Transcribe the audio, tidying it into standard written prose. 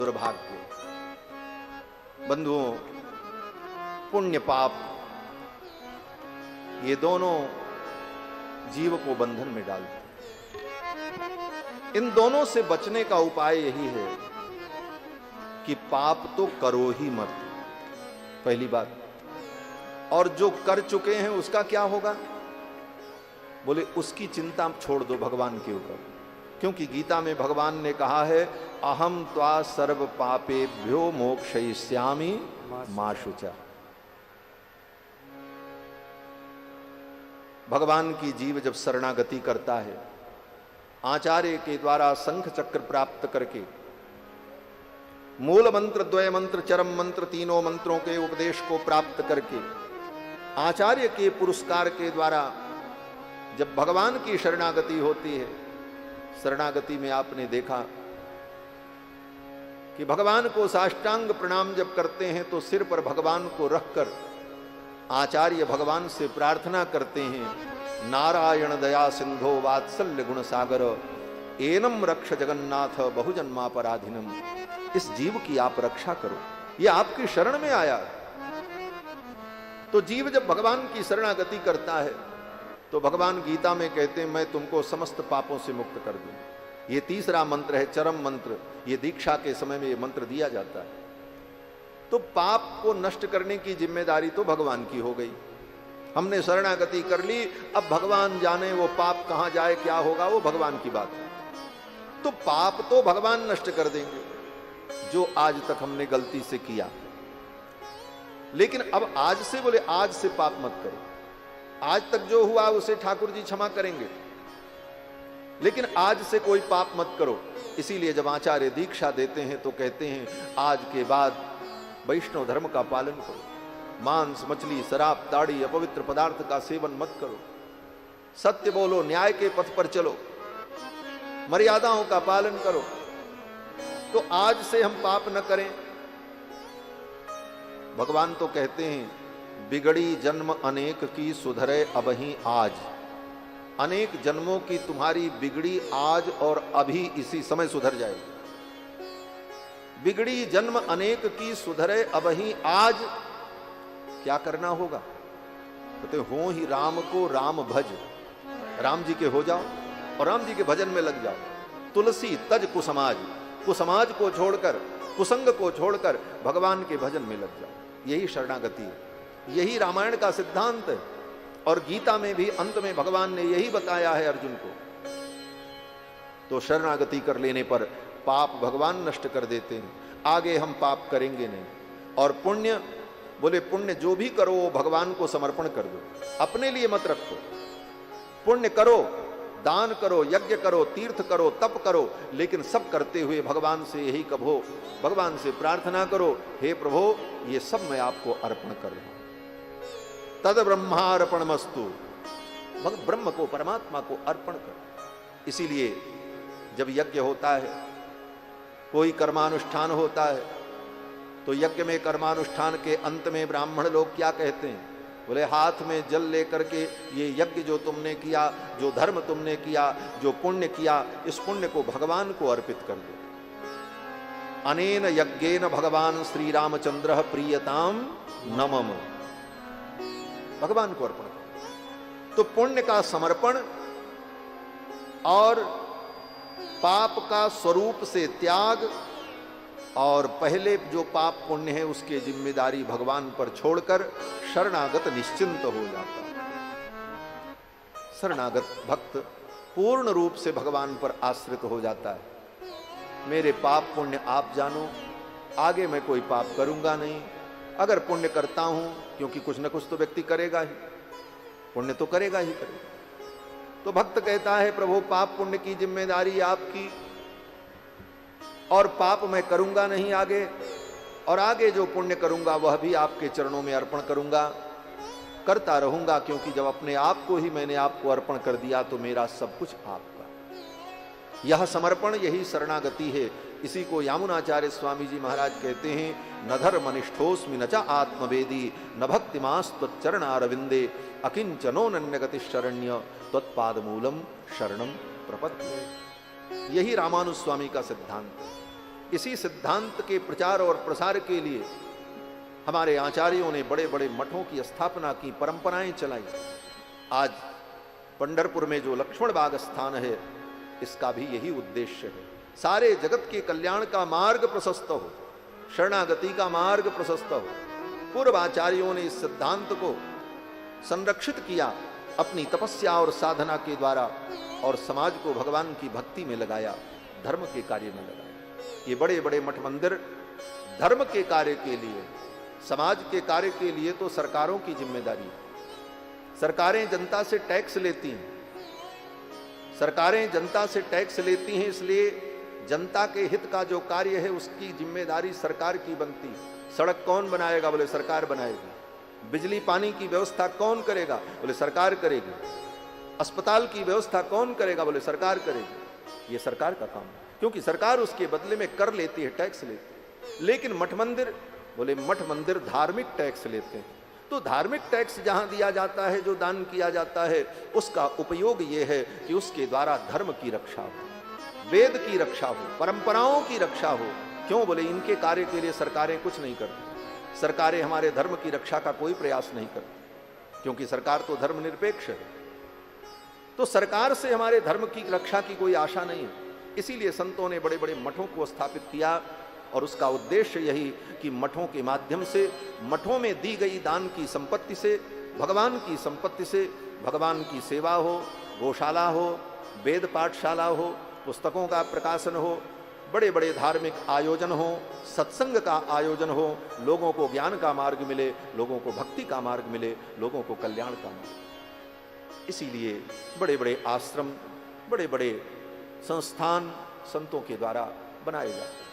दुर्भाग्य। बंधुओं, पुण्य पाप ये दोनों जीव को बंधन में डालते हैं। इन दोनों से बचने का उपाय यही है कि पाप तो करो ही मत, पहली बात। और जो कर चुके हैं उसका क्या होगा? बोले उसकी चिंता छोड़ दो भगवान के ऊपर, क्योंकि गीता में भगवान ने कहा है अहम त्वा सर्व पापेभ्यो मोक्षयिष्यामि मा शुचा। भगवान की जीव जब शरणागति करता है, आचार्य के द्वारा शंख चक्र प्राप्त करके, मूल मंत्र, द्वय मंत्र, चरम मंत्र, तीनों मंत्रों के उपदेश को प्राप्त करके, आचार्य के पुरस्कार के द्वारा जब भगवान की शरणागति होती है, शरणागति में आपने देखा कि भगवान को साष्टांग प्रणाम जब करते हैं तो सिर पर भगवान को रखकर आचार्य भगवान से प्रार्थना करते हैं, नारायण दया सिंधो वात्सल्य गुण सागर एनम रक्ष जगन्नाथ बहुजन्मापराधिनम। इस जीव की आप रक्षा करो, ये आपकी शरण में आया। तो जीव जब भगवान की शरणागति करता है तो भगवान गीता में कहते हैं मैं तुमको समस्त पापों से मुक्त कर दूं। ये तीसरा मंत्र है, चरम मंत्र। ये दीक्षा के समय में ये मंत्र दिया जाता है। तो पाप को नष्ट करने की जिम्मेदारी तो भगवान की हो गई। हमने शरणागति कर ली, अब भगवान जाने वो पाप कहां जाए, क्या होगा, वो भगवान की बात है। तो पाप तो भगवान नष्ट कर देंगे जो आज तक हमने गलती से किया। लेकिन अब आज से, बोले आज से पाप मत करो। आज तक जो हुआ उसे ठाकुर जी क्षमा करेंगे, लेकिन आज से कोई पाप मत करो। इसीलिए जब आचार्य दीक्षा देते हैं तो कहते हैं आज के बाद वैष्णव धर्म का पालन करो, मांस, मछली, शराब, ताड़ी, अपवित्र पदार्थ का सेवन मत करो, सत्य बोलो, न्याय के पथ पर चलो, मर्यादाओं का पालन करो। तो आज से हम पाप न करें। भगवान तो कहते हैं बिगड़ी जन्म अनेक की सुधरे अबही आज। अनेक जन्मों की तुम्हारी बिगड़ी आज और अभी इसी समय सुधर जाएगी। बिगड़ी जन्म अनेक की सुधरे अबही आज। क्या करना होगा? कहते हो ही राम को राम भज। राम जी के हो जाओ और राम जी के भजन में लग जाओ। तुलसी तज कुसमाज। कुसमाज को छोड़कर, कुसंग को छोड़कर भगवान के भजन में लग जाओ। यही शरणागति है, यही रामायण का सिद्धांत है। और गीता में भी अंत में भगवान ने यही बताया है अर्जुन को। तो शरणागति कर लेने पर पाप भगवान नष्ट कर देते हैं। आगे हम पाप करेंगे नहीं। और पुण्य, बोले पुण्य जो भी करो वो भगवान को समर्पण कर दो, अपने लिए मत रखो। पुण्य करो, दान करो, यज्ञ करो, तीर्थ करो, तप करो, लेकिन सब करते हुए भगवान से यही कहो, भगवान से प्रार्थना करो, हे प्रभु ये सब मैं आपको अर्पण कर रहा हूं। तद ब्रह्मार्पणमस्तु। ब्रह्म को, परमात्मा को अर्पण कर। इसीलिए जब यज्ञ होता है, कोई कर्मानुष्ठान होता है, तो यज्ञ में कर्मानुष्ठान के अंत में ब्राह्मण लोग क्या कहते हैं? बोले हाथ में जल लेकर के ये यज्ञ जो तुमने किया, जो धर्म तुमने किया, जो पुण्य किया, इस पुण्य को भगवान को अर्पित कर दो। अनेन यज्ञेन भगवान श्री रामचंद्र प्रियताम नमम। भगवान को अर्पण करो। तो पुण्य का समर्पण और पाप का स्वरूप से त्याग, और पहले जो पाप पुण्य है उसके जिम्मेदारी भगवान पर छोड़कर शरणागत निश्चिंत हो जाता है। शरणागत भक्त पूर्ण रूप से भगवान पर आश्रित हो जाता है। मेरे पाप पुण्य आप जानो, आगे मैं कोई पाप करूंगा नहीं। अगर पुण्य करता हूं, क्योंकि कुछ न कुछ तो व्यक्ति करेगा ही, पुण्य तो करेगा ही करेगा। तो भक्त कहता है प्रभु पाप पुण्य की जिम्मेदारी आपकी, और पाप मैं करूंगा नहीं आगे, और आगे जो पुण्य करूंगा वह भी आपके चरणों में अर्पण करूंगा, करता रहूंगा, क्योंकि जब अपने आप को ही मैंने आपको अर्पण कर दिया तो मेरा सब कुछ आपका। यह समर्पण, यही शरणागति है। इसी को यामुनाचार्य स्वामी जी महाराज कहते हैं, न धर्मनिष्ठोस्मि न च आत्मवेदी न भक्तिमास्त्वच्चरणारविंदे अकिंचनो नन्यगति शरण्य त्वत्पादमूलम शरणम प्रपद्ये। यही रामानुज स्वामी का सिद्धांत है। इसी सिद्धांत के प्रचार और प्रसार के लिए हमारे आचार्यों ने बड़े बड़े मठों की स्थापना की, परंपराएं चलाई। आज पंढरपुर में जो लक्ष्मण बाग स्थान है, इसका भी यही उद्देश्य है, सारे जगत के कल्याण का मार्ग प्रशस्त हो, शरणागति का मार्ग प्रशस्त हो। पूर्व आचार्यों ने इस सिद्धांत को संरक्षित किया अपनी तपस्या और साधना के द्वारा, और समाज को भगवान की भक्ति में लगाया, धर्म के कार्य में लगाया। ये बड़े बड़े मठ मंदिर धर्म के कार्य के लिए, समाज के कार्य के लिए तो सरकारों की जिम्मेदारी है। सरकारें जनता से टैक्स लेती हैं, सरकारें जनता से टैक्स लेती हैं, इसलिए जनता के हित का जो कार्य है उसकी जिम्मेदारी सरकार की बनती है। सड़क कौन बनाएगा? बोले सरकार बनाएगी। बिजली पानी की व्यवस्था कौन करेगा? बोले सरकार करेगी। अस्पताल की व्यवस्था कौन करेगा? बोले सरकार करेगी। ये सरकार का काम है, क्योंकि सरकार उसके बदले में कर लेती है, टैक्स लेती है। लेकिन मठ मंदिर, बोले मठ मंदिर धार्मिक टैक्स लेते हैं। तो धार्मिक टैक्स जहां दिया जाता है, जो दान किया जाता है, उसका उपयोग यह है कि उसके द्वारा धर्म की रक्षा हो, वेद की रक्षा हो, परंपराओं की रक्षा हो। क्यों? बोले इनके कार्य के लिए सरकारें कुछ नहीं करती। सरकारें हमारे धर्म की रक्षा का कोई प्रयास नहीं करती, क्योंकि सरकार तो धर्मनिरपेक्ष है। तो सरकार से हमारे धर्म की रक्षा की कोई आशा नहीं है। इसीलिए संतों ने बड़े बड़े मठों को स्थापित किया, और उसका उद्देश्य यही कि मठों के माध्यम से, मठों में दी गई दान की संपत्ति से, भगवान की संपत्ति से भगवान की सेवा हो, गौशाला हो, वेद पाठशाला हो, पुस्तकों का प्रकाशन हो, बड़े बड़े धार्मिक आयोजन हो, सत्संग का आयोजन हो, लोगों को ज्ञान का मार्ग मिले, लोगों को भक्ति का मार्ग मिले, लोगों को कल्याण का मार्ग। इसीलिए बड़े बड़े आश्रम, बड़े बड़े संस्थान संतों के द्वारा बनाए जाते हैं।